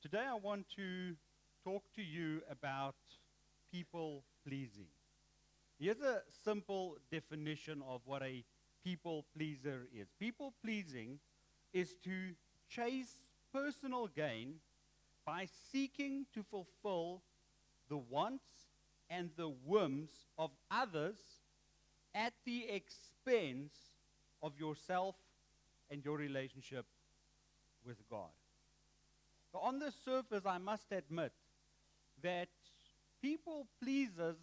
Today I want to talk to you about people pleasing. Here's a simple definition of what a people pleaser is. People pleasing is to chase personal gain by seeking to fulfill the wants and the whims of others at the expense of yourself and your relationship with God. So on the surface, I must admit that people pleasers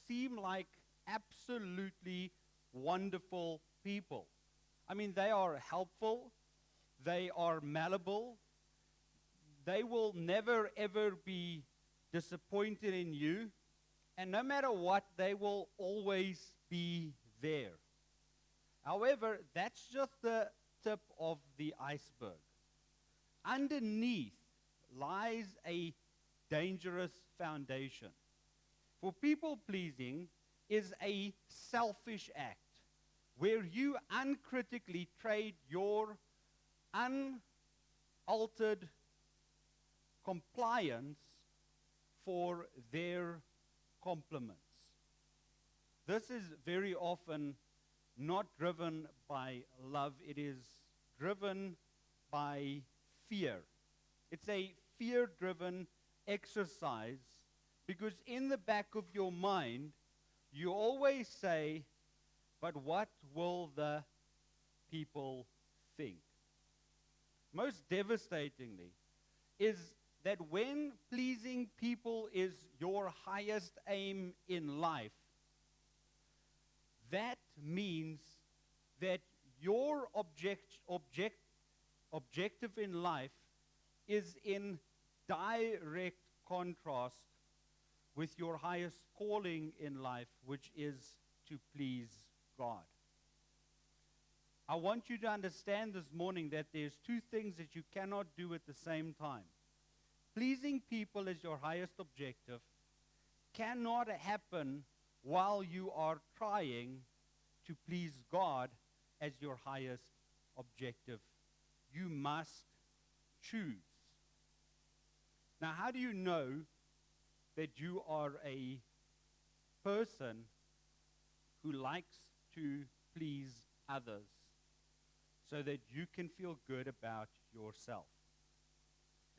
seem like absolutely wonderful people. I mean, they are helpful, they are malleable, they will never ever be disappointed in you, and no matter what, they will always be there. However, that's just the tip of the iceberg. Underneath lies a dangerous foundation. For people pleasing is a selfish act where you uncritically trade your unaltered compliance for their compliments. This is very often not driven by love, it is driven by fear. It's a fear-driven exercise because in the back of your mind, you always say, but what will the people think? Most devastatingly is that when pleasing people is your highest aim in life, that means that your objective in life is in direct contrast with your highest calling in life, which is to please God. I want you to understand this morning that there's two things that you cannot do at the same time. Pleasing people as your highest objective cannot happen while you are trying to please God as your highest objective. You must choose. Now, how do you know that you are a person who likes to please others so that you can feel good about yourself?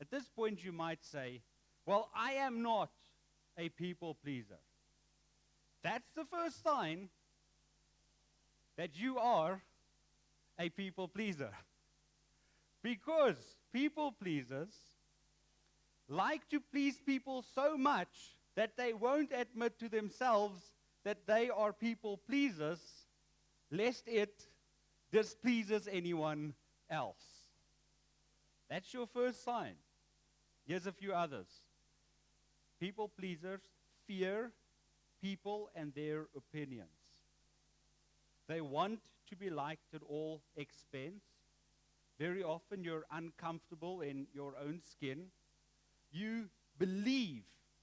At this point, you might say, well, I am not a people pleaser. That's the first sign that you are a people pleaser. Because people pleasers like to please people so much that they won't admit to themselves that they are people pleasers, lest it displeases anyone else. That's your first sign. Here's a few others. People pleasers fear people and their opinions. They want to be liked at all expense. Very often you're uncomfortable in your own skin. You believe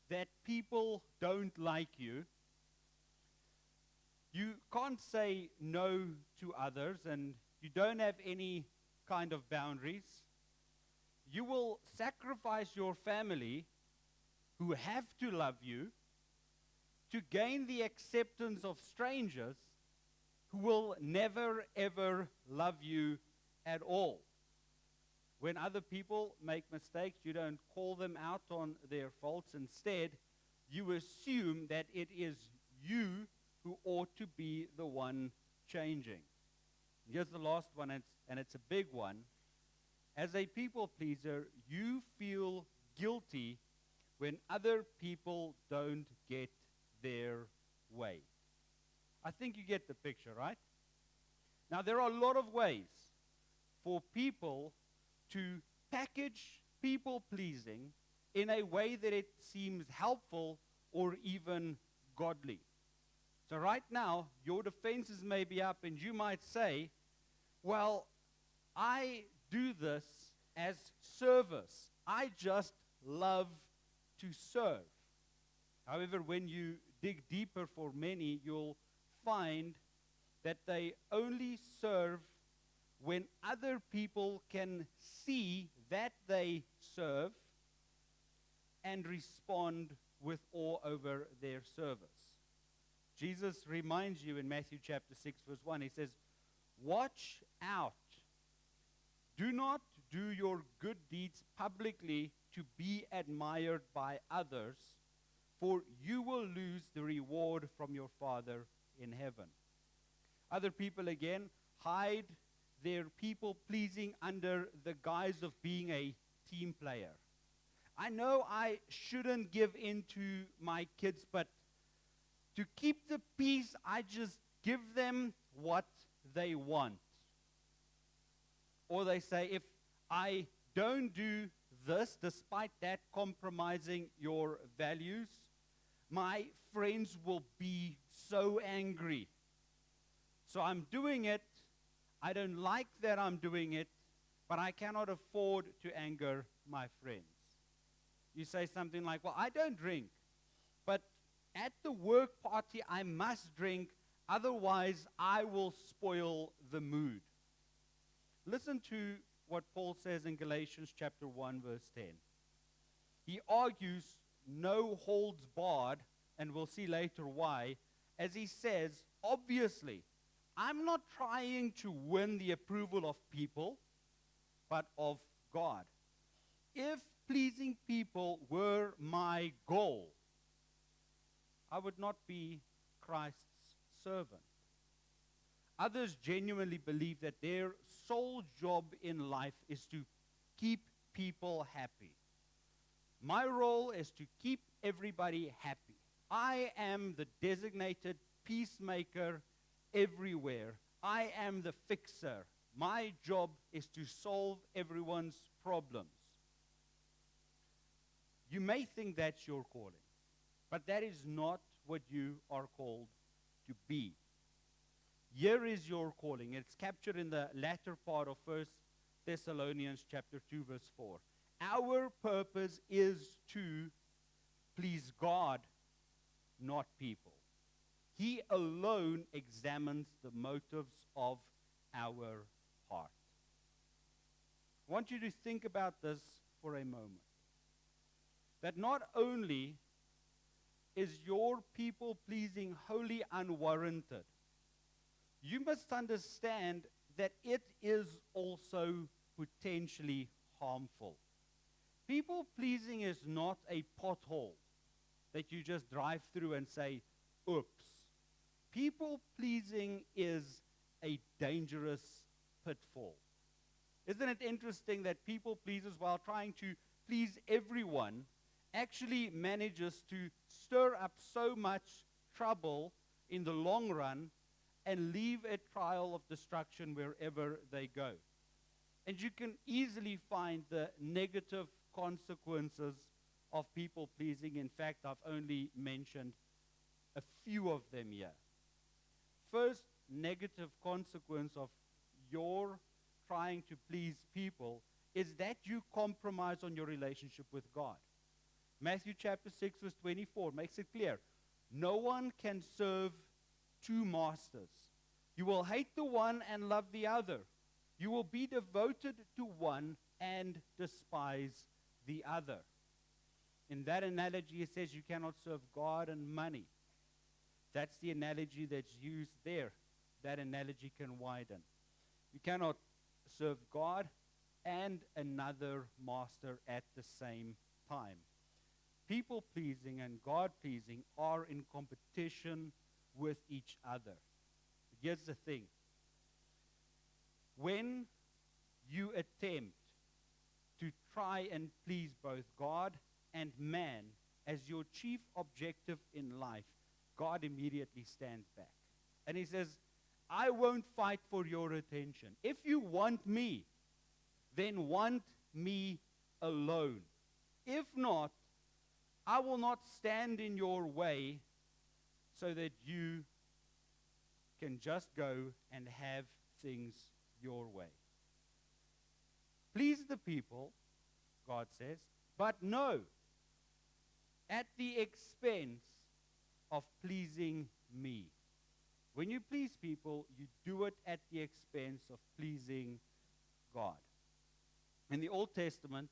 that people don't like you. You can't say no to others, and you don't have any kind of boundaries. You will sacrifice your family, who have to love you, to gain the acceptance of strangers who will never ever love you at all. When other people make mistakes, you don't call them out on their faults. Instead, you assume that it is you who ought to be the one changing. Here's the last one, and it's a big one. As a people pleaser, you feel guilty when other people don't get their way. I think you get the picture, right? Now, there are a lot of ways for people to package people pleasing in a way that it seems helpful or even godly. So right now, your defenses may be up and you might say, well, I do this as service. I just love to serve. However, when you dig deeper for many, you'll find that they only serve when other people can see that they serve and respond with awe over their service. Jesus reminds you in Matthew chapter 6, verse 1, he says, "Watch out. Do not do your good deeds publicly to be admired by others, for you will lose the reward from your Father in heaven." Other people, again, hide their people-pleasing under the guise of being a team player. I know I shouldn't give in to my kids, but to keep the peace, I just give them what they want. Or they say, if I don't do this, despite that compromising your values, my friends will be so angry. So I'm doing it. I don't like that I'm doing it, but I cannot afford to anger my friends. You say something like, well, I don't drink, but at the work party I must drink, otherwise I will spoil the mood. Listen to what Paul says in Galatians chapter 1, verse 10. He argues no holds barred, and we'll see later why, as he says, obviously, I'm not trying to win the approval of people, but of God. If pleasing people were my goal, I would not be Christ's servant. Others genuinely believe that their sole job in life is to keep people happy. My role is to keep everybody happy. I am the designated peacemaker everywhere. I am the fixer. My job is to solve everyone's problems. You may think that's your calling, but that is not what you are called to be. Here is your calling. It's captured in the latter part of 1 Thessalonians chapter 2, verse 4. Our purpose is to please God, not people. He alone examines the motives of our heart. I want you to think about this for a moment. That not only is your people-pleasing wholly unwarranted, you must understand that it is also potentially harmful. People-pleasing is not a pothole that you just drive through and say, oops. People-pleasing is a dangerous pitfall. Isn't it interesting that people-pleasers, while trying to please everyone, actually manages to stir up so much trouble in the long run and leave a trail of destruction wherever they go? And you can easily find the negative consequences of people-pleasing. In fact, I've only mentioned a few of them here. First negative consequence of your trying to please people is that you compromise on your relationship with God. Matthew chapter 6, verse 24 makes it clear. No one can serve two masters. You will hate the one and love the other. You will be devoted to one and despise the other. In that analogy, it says you cannot serve God and money. That's the analogy that's used there. That analogy can widen. You cannot serve God and another master at the same time. People-pleasing and God-pleasing are in competition with each other. Here's the thing. When you attempt to try and please both God and man as your chief objective in life, God immediately stands back. And he says, I won't fight for your attention. If you want me, then want me alone. If not, I will not stand in your way so that you can just go and have things your way. Please the people, God says, but no, at the expense of pleasing me. When you please people, you do it at the expense of pleasing God. In the Old Testament,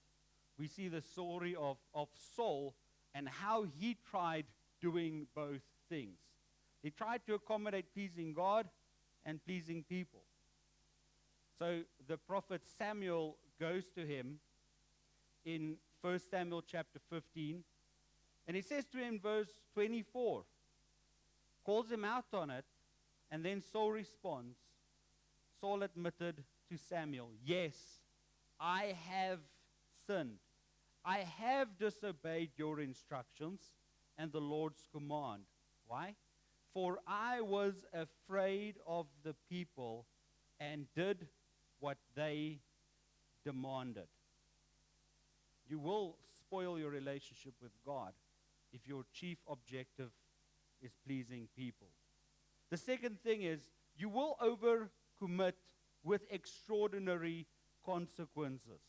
we see the story of Saul and how he tried doing both things. He tried to accommodate pleasing God and pleasing people. So the prophet Samuel goes to him in 1 Samuel chapter 15, and he says to him, verse 24, calls him out on it, and then Saul responds. Saul admitted to Samuel, yes, I have sinned. I have disobeyed your instructions and the Lord's command. Why? For I was afraid of the people and did what they demanded. You will spoil your relationship with God if your chief objective is pleasing people. The second thing is you will overcommit with extraordinary consequences.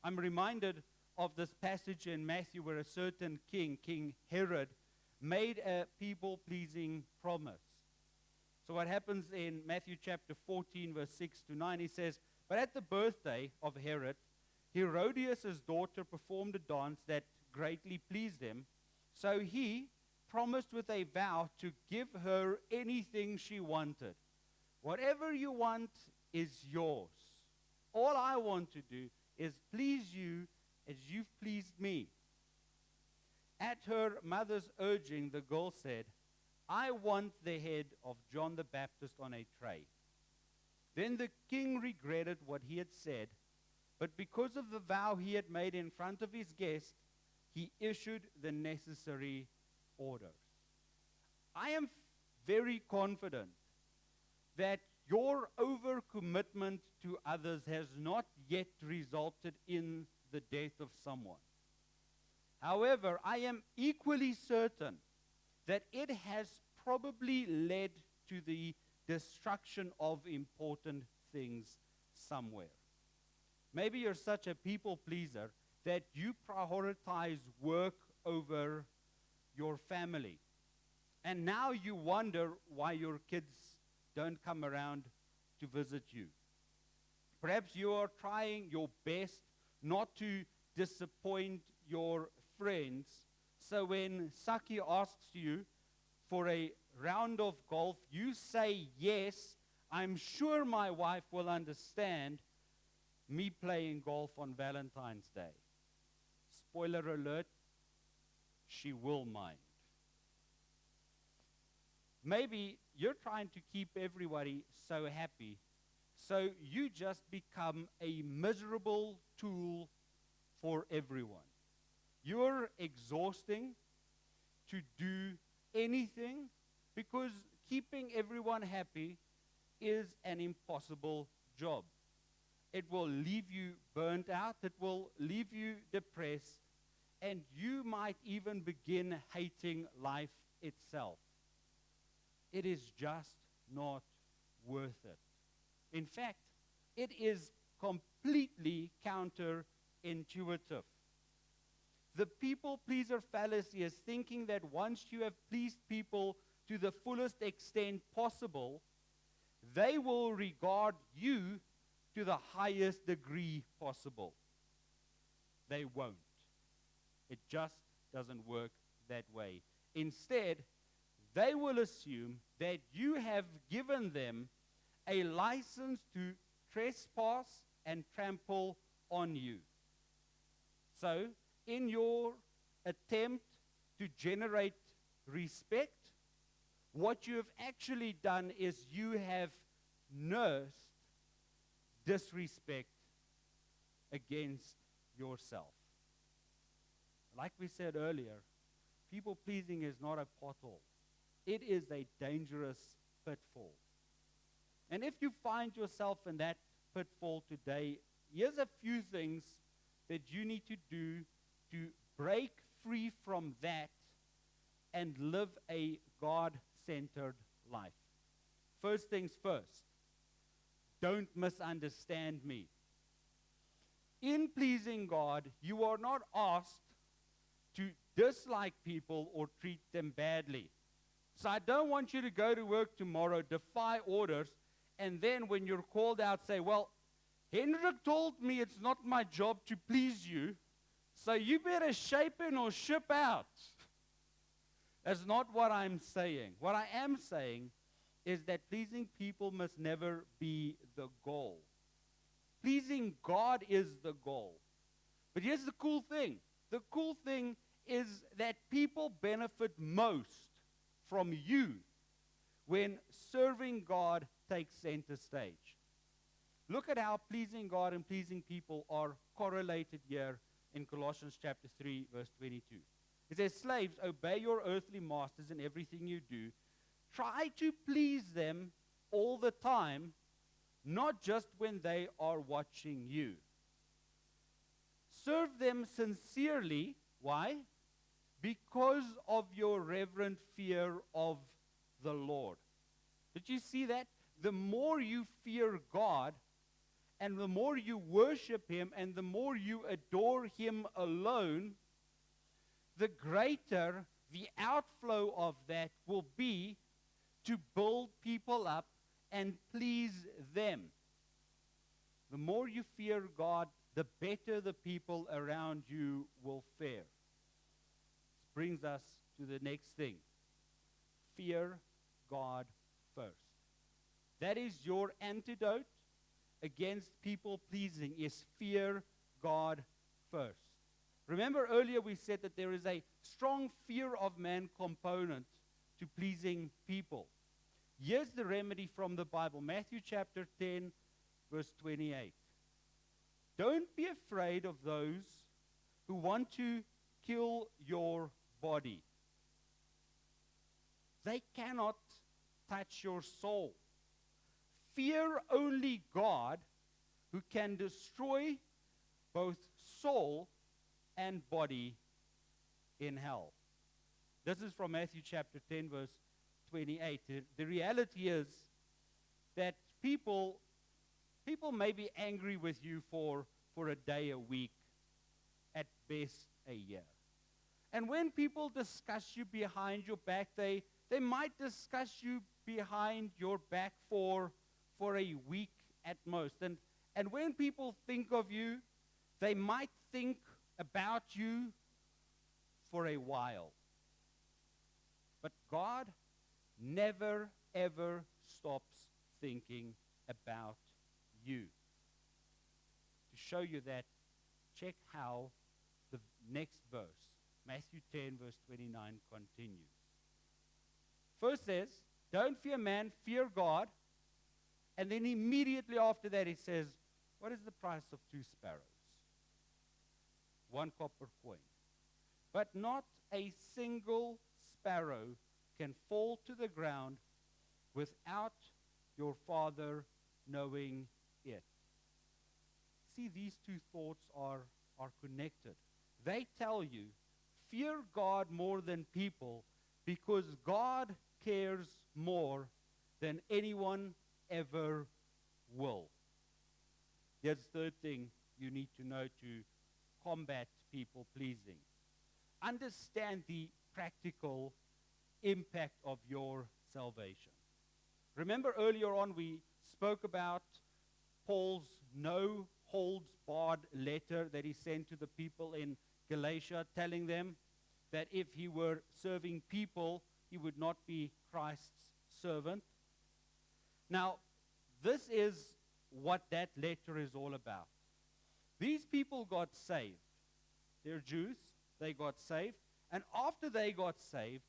I'm reminded of this passage in Matthew where a certain king, King Herod, made a people-pleasing promise. So what happens in Matthew chapter 14, verse 6 to 9, he says, but at the birthday of Herod, Herodias' daughter performed a dance that greatly pleased him. So he promised with a vow to give her anything she wanted. Whatever you want is yours. All I want to do is please you as you've pleased me. At her mother's urging, the girl said, I want the head of John the Baptist on a tray. Then the king regretted what he had said, but because of the vow he had made in front of his guest, he issued the necessary orders. I am very confident that your overcommitment to others has not yet resulted in the death of someone. However, I am equally certain that it has probably led to the destruction of important things somewhere. Maybe you're such a people pleaser that you prioritize work over your family. And now you wonder why your kids don't come around to visit you. Perhaps you are trying your best not to disappoint your friends. So when Saki asks you for a round of golf, you say yes. I'm sure my wife will understand me playing golf on Valentine's Day. Spoiler alert, she will mind. Maybe you're trying to keep everybody so happy, so you just become a miserable tool for everyone. You're exhausting to do anything because keeping everyone happy is an impossible job. It will leave you burnt out. It will leave you depressed. And you might even begin hating life itself. It is just not worth it. In fact, it is completely counterintuitive. The people pleaser fallacy is thinking that once you have pleased people to the fullest extent possible, they will regard you to the highest degree possible. They won't. It just doesn't work that way. Instead, they will assume that you have given them a license to trespass and trample on you. So, in your attempt to generate respect, what you have actually done is you have nursed disrespect against yourself. Like we said earlier, people pleasing is not a pothole. It is a dangerous pitfall. And if you find yourself in that pitfall today, here's a few things that you need to do to break free from that and live a God-centered life. First things first, don't misunderstand me. In pleasing God, you are not asked to dislike people or treat them badly. So I don't want you to go to work tomorrow, defy orders, and then when you're called out, say, well, Hendrik told me it's not my job to please you, so you better shape in or ship out. That's not what I'm saying. What I am saying is that pleasing people must never be the goal. Pleasing God is the goal. But here's the cool thing. The cool thing is that people benefit most from you when serving God takes center stage. Look at how pleasing God and pleasing people are correlated here in Colossians chapter 3, verse 22. It says, slaves, obey your earthly masters in everything you do. Try to please them all the time, not just when they are watching you. Serve them sincerely. Why? Because of your reverent fear of the Lord. Did you see that? The more you fear God, and the more you worship Him, and the more you adore Him alone, the greater the outflow of that will be to build people up and please them. The more you fear God, the better the people around you will fare. This brings us to the next thing. Fear God first. That is your antidote against people pleasing, is fear God first. Remember earlier we said that there is a strong fear of man component to pleasing people. Here's the remedy from the Bible. Matthew chapter 10, verse 28. Don't be afraid of those who want to kill your body. They cannot touch your soul. Fear only God, who can destroy both soul and body in hell. This is from Matthew chapter 10, verse 28. The reality is that people may be angry with you for a day, a week, at best a year. And when people discuss you behind your back, they might discuss you behind your back for a week at most. And when people think of you, they might think about you for a while. But God never, ever stops thinking about you. To show you that, check how the next verse, Matthew 10, verse 29, continues. First says, don't fear man, fear God. And then immediately after that he says, what is the price of 2 sparrows? 1 copper coin. But not a single sparrow can fall to the ground without your Father knowing it. See, these two thoughts are connected. They tell you, fear God more than people, because God cares more than anyone ever will. Here's the third thing you need to know to combat people pleasing. Understand the practical impact of your salvation. Remember earlier on we spoke about Paul's no holds barred letter that he sent to the people in Galatia, telling them that if he were serving people, he would not be Christ's servant. Now, this is what that letter is all about. These people got saved. They're Jews. They got saved. And after they got saved,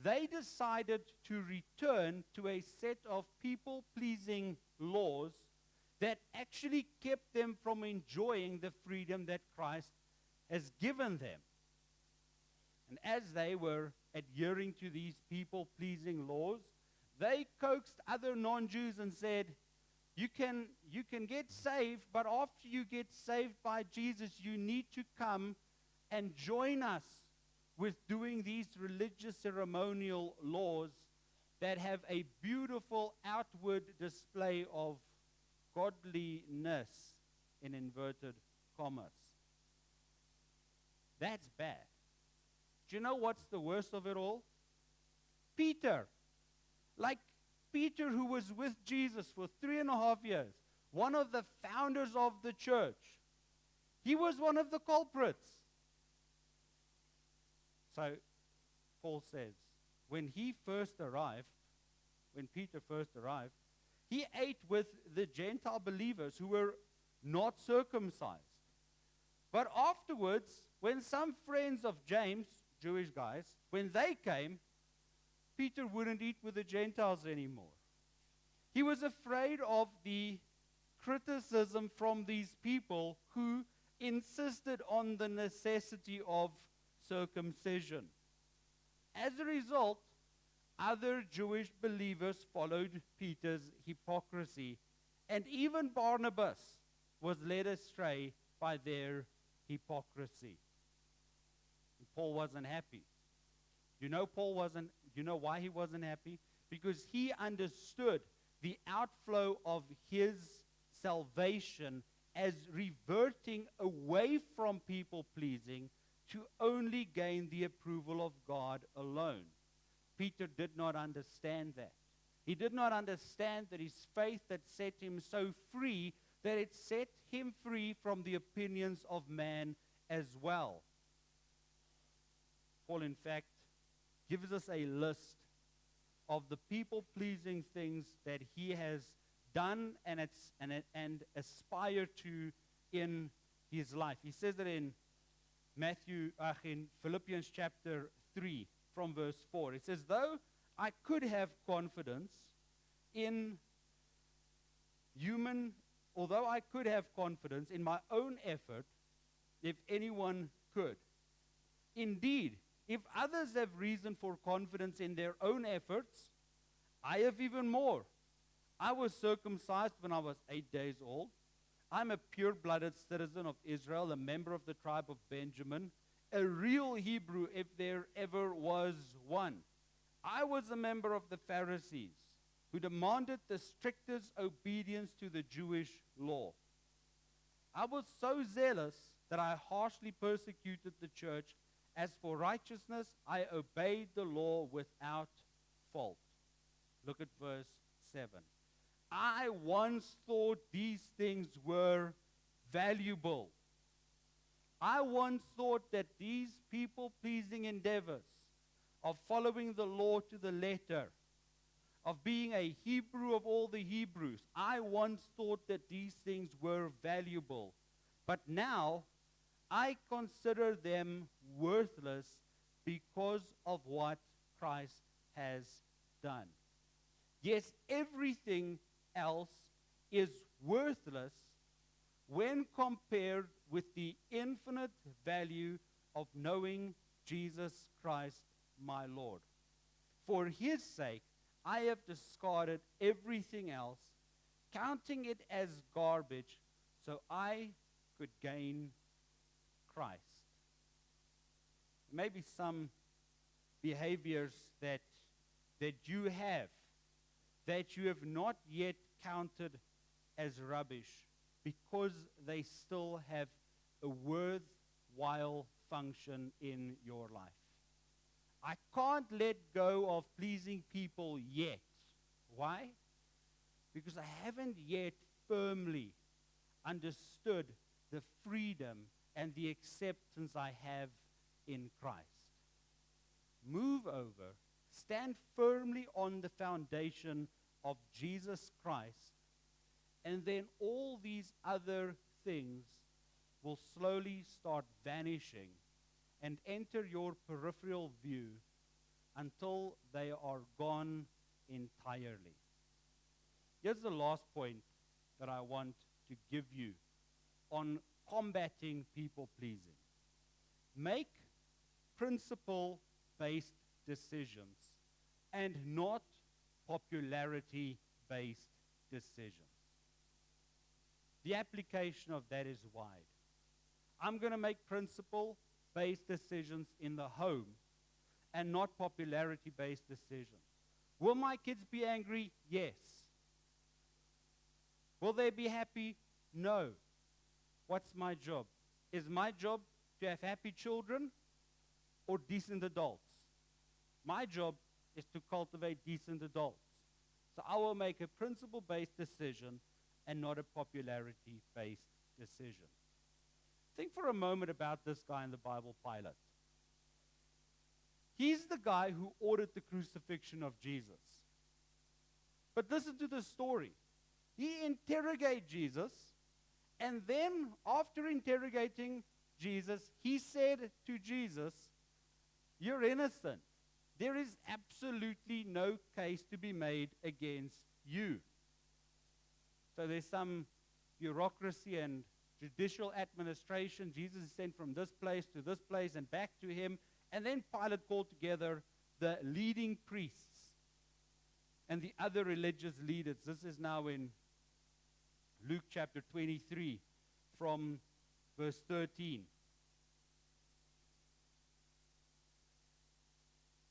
they decided to return to a set of people-pleasing laws that actually kept them from enjoying the freedom that Christ has given them. And as they were adhering to these people-pleasing laws, they coaxed other non-Jews and said, you can get saved, but after you get saved by Jesus, you need to come and join us with doing these religious ceremonial laws that have a beautiful outward display of godliness in inverted commas. That's bad. Do you know what's the worst of it all? Peter. Like Peter, who was with Jesus for 3.5 years, one of the founders of the church. He was one of the culprits. So, Paul says, when Peter first arrived, he ate with the Gentile believers who were not circumcised. But afterwards, when some friends of James, Jewish guys, when they came, Peter wouldn't eat with the Gentiles anymore. He was afraid of the criticism from these people who insisted on the necessity of circumcision. As a result, other Jewish believers followed Peter's hypocrisy, and even Barnabas was led astray by their hypocrisy. And Paul wasn't happy. You know why he wasn't happy? Because he understood the outflow of his salvation as reverting away from people pleasing to only gain the approval of God alone. Peter did not understand that. He did not understand that his faith had set him so free that it set him free from the opinions of man as well. Paul, in fact, gives us a list of the people-pleasing things that he has done and aspired to in his life. He says that in Philippians chapter 3 from verse 4. It says, though I could have confidence in my own effort, if anyone could. Indeed, if others have reason for confidence in their own efforts, I have even more. I was circumcised when I was 8 days old. I'm a pure-blooded citizen of Israel, a member of the tribe of Benjamin, a real Hebrew if there ever was one. I was a member of the Pharisees, who demanded the strictest obedience to the Jewish law. I was so zealous that I harshly persecuted the church. As for righteousness, I obeyed the law without fault. Look at verse 7. I once thought these things were valuable. I once thought that these people-pleasing endeavors of following the law to the letter, of being a Hebrew of all the Hebrews, I once thought that these things were valuable. But now I consider them worthless because of what Christ has done. Yes, everything else is worthless when compared with the infinite value of knowing Jesus Christ, my Lord. For his sake, I have discarded everything else, counting it as garbage, so I could gain Christ. Maybe some behaviors that you have that you have not yet counted as rubbish because they still have a worthwhile function in your life. I can't let go of pleasing people yet. Why? Because I haven't yet firmly understood the freedom and the acceptance I have in Christ. Move over, stand firmly on the foundation of Jesus Christ, and then all these other things will slowly start vanishing and enter your peripheral view until they are gone entirely. Here's the last point that I want to give you on combating people pleasing. Make principle-based decisions and not popularity-based decisions. The application of that is wide. I'm going to make principle-based decisions in the home and not popularity-based decisions. Will my kids be angry? Yes. Will they be happy? No. What's my job? Is my job to have happy children or decent adults? My job is to cultivate decent adults. So I will make a principle-based decision and not a popularity-based decision. Think for a moment about this guy in the Bible, Pilate. He's the guy who ordered the crucifixion of Jesus. But listen to the story. He interrogated Jesus, and then after interrogating Jesus, he said to Jesus, "You're innocent. There is absolutely no case to be made against you." So there's some bureaucracy and judicial administration. Jesus is sent from this place to this place and back to him. And then Pilate called together the leading priests and the other religious leaders. This is now in Luke chapter 23 from verse 13.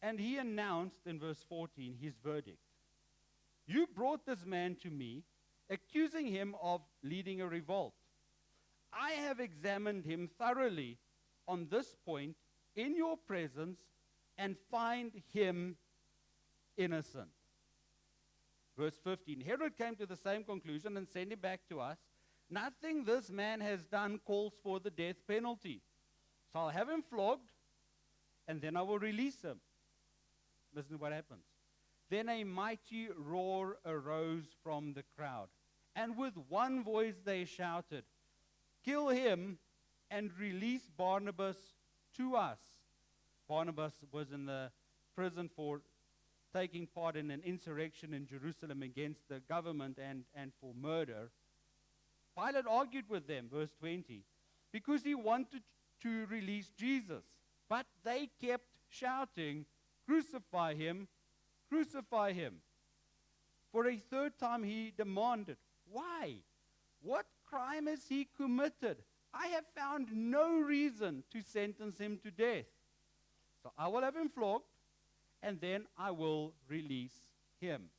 And he announced in verse 14 his verdict. "You brought this man to me, accusing him of leading a revolt. I have examined him thoroughly on this point in your presence and find him innocent." Verse 15, Herod came to the same conclusion and sent him back to us. "Nothing this man has done calls for the death penalty. So I'll have him flogged, and then I will release him." Listen to what happens. Then a mighty roar arose from the crowd, and with one voice they shouted, "Kill him and release Barnabas to us." Barnabas was in the prison for taking part in an insurrection in Jerusalem against the government and for murder. Pilate argued with them, verse 20, because he wanted to release Jesus. But they kept shouting, "Crucify him, crucify him." For a third time he demanded, "Why? What crime has he committed? I have found no reason to sentence him to death. So I will have him flogged, and then I will release him."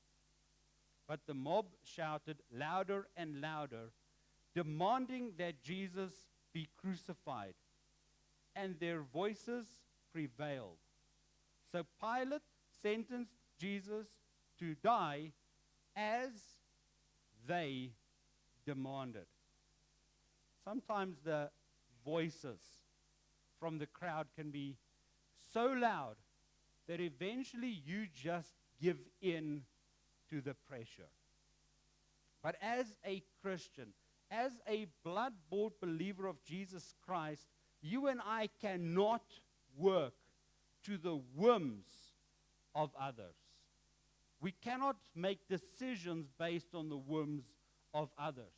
But the mob shouted louder and louder, demanding that Jesus be crucified, and their voices prevailed. So Pilate sentenced Jesus to die as they demanded. Sometimes the voices from the crowd can be so loud that eventually you just give in to the pressure. But as a Christian, as a blood-bought believer of Jesus Christ, you and I cannot work to the whims of others. We cannot make decisions based on the whims of others.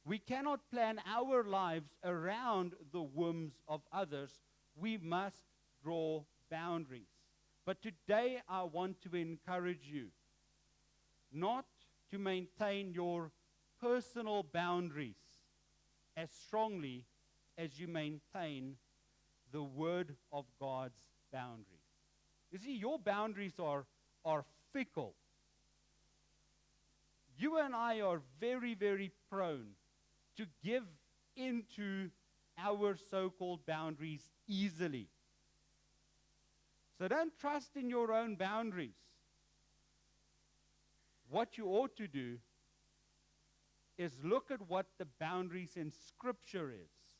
We cannot plan our lives around the whims of others. We must draw boundaries. But today I want to encourage you not to maintain your personal boundaries as strongly as you maintain the Word of God's boundaries. You see, your boundaries are fickle. You and I are very, very prone to give into our so-called boundaries easily. So don't trust in your own boundaries. What you ought to do is look at what the boundaries in Scripture is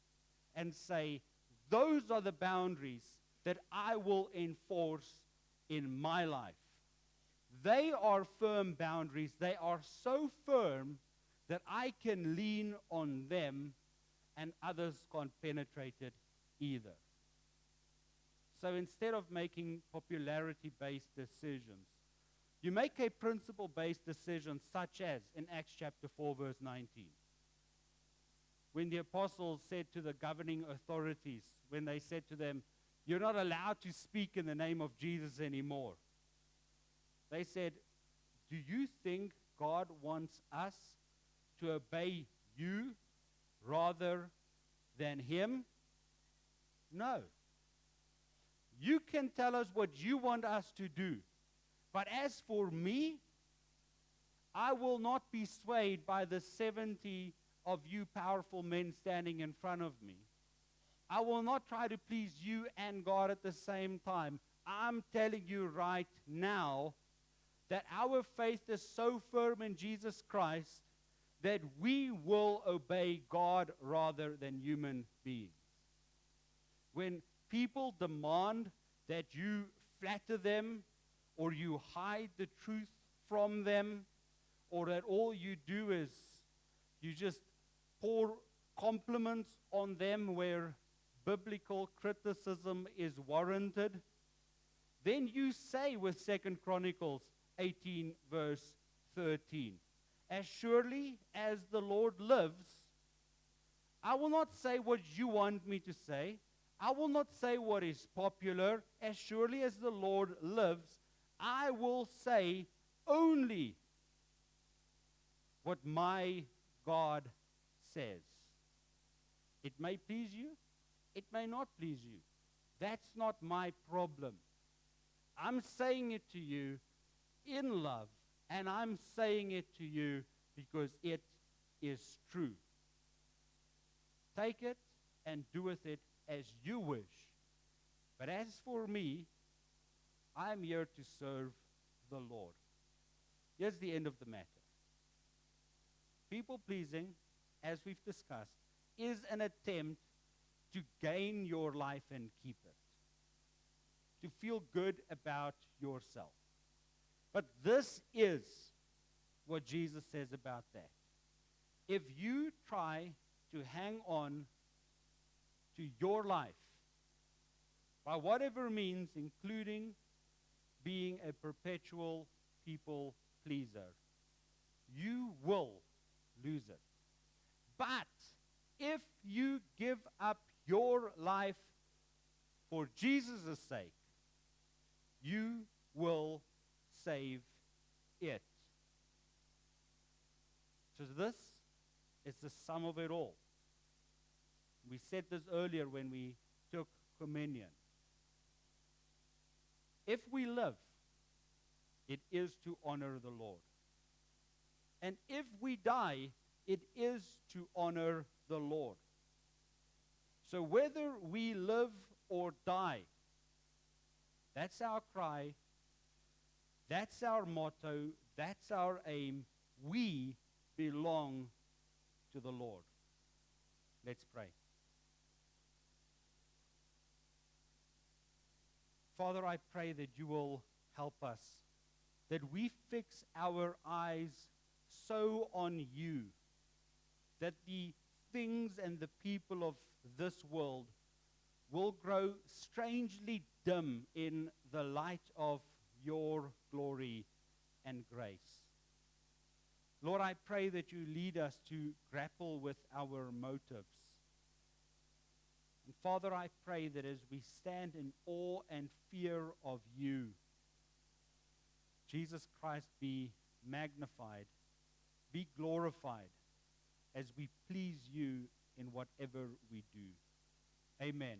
and say, those are the boundaries that I will enforce in my life. They are firm boundaries. They are so firm that I can lean on them and others can't penetrate it either. So instead of making popularity-based decisions, you make a principle-based decision, such as in Acts chapter 4, verse 19. When the apostles said to the governing authorities, when they said to them, "You're not allowed to speak in the name of Jesus anymore," they said, "Do you think God wants us to obey you rather than Him? No. You can tell us what you want us to do. But as for me, I will not be swayed by the 70 of you powerful men standing in front of me. I will not try to please you and God at the same time. I'm telling you right now that our faith is so firm in Jesus Christ that we will obey God rather than human beings. When people demand that you flatter them, or you hide the truth from them, or that all you do is you just pour compliments on them where biblical criticism is warranted, then you say with 2 Chronicles 18 verse 13, as surely as the Lord lives, I will not say what you want me to say. I will not say what is popular. As surely as the Lord lives, I will say only what my God says. It may please you. It may not please you. That's not my problem. I'm saying it to you in love, and I'm saying it to you because it is true. Take it and do with it as you wish. But as for me, I'm here to serve the Lord. Here's the end of the matter. People-pleasing, as we've discussed, is an attempt to gain your life and keep it, to feel good about yourself. But this is what Jesus says about that. If you try to hang on to your life by whatever means, including being a perpetual people pleaser, you will lose it. But if you give up your life for Jesus' sake, you will save it. So this is the sum of it all. We said this earlier when we took communion. If we live, it is to honor the Lord. And if we die, it is to honor the Lord. So whether we live or die, that's our cry, that's our motto, that's our aim. We belong to the Lord. Let's pray. Father, I pray that you will help us, that we fix our eyes so on you, that the things and the people of this world will grow strangely dim in the light of your glory and grace. Lord, I pray that you lead us to grapple with our motives. And Father, I pray that as we stand in awe and fear of you, Jesus Christ be magnified, be glorified as we please you in whatever we do. Amen.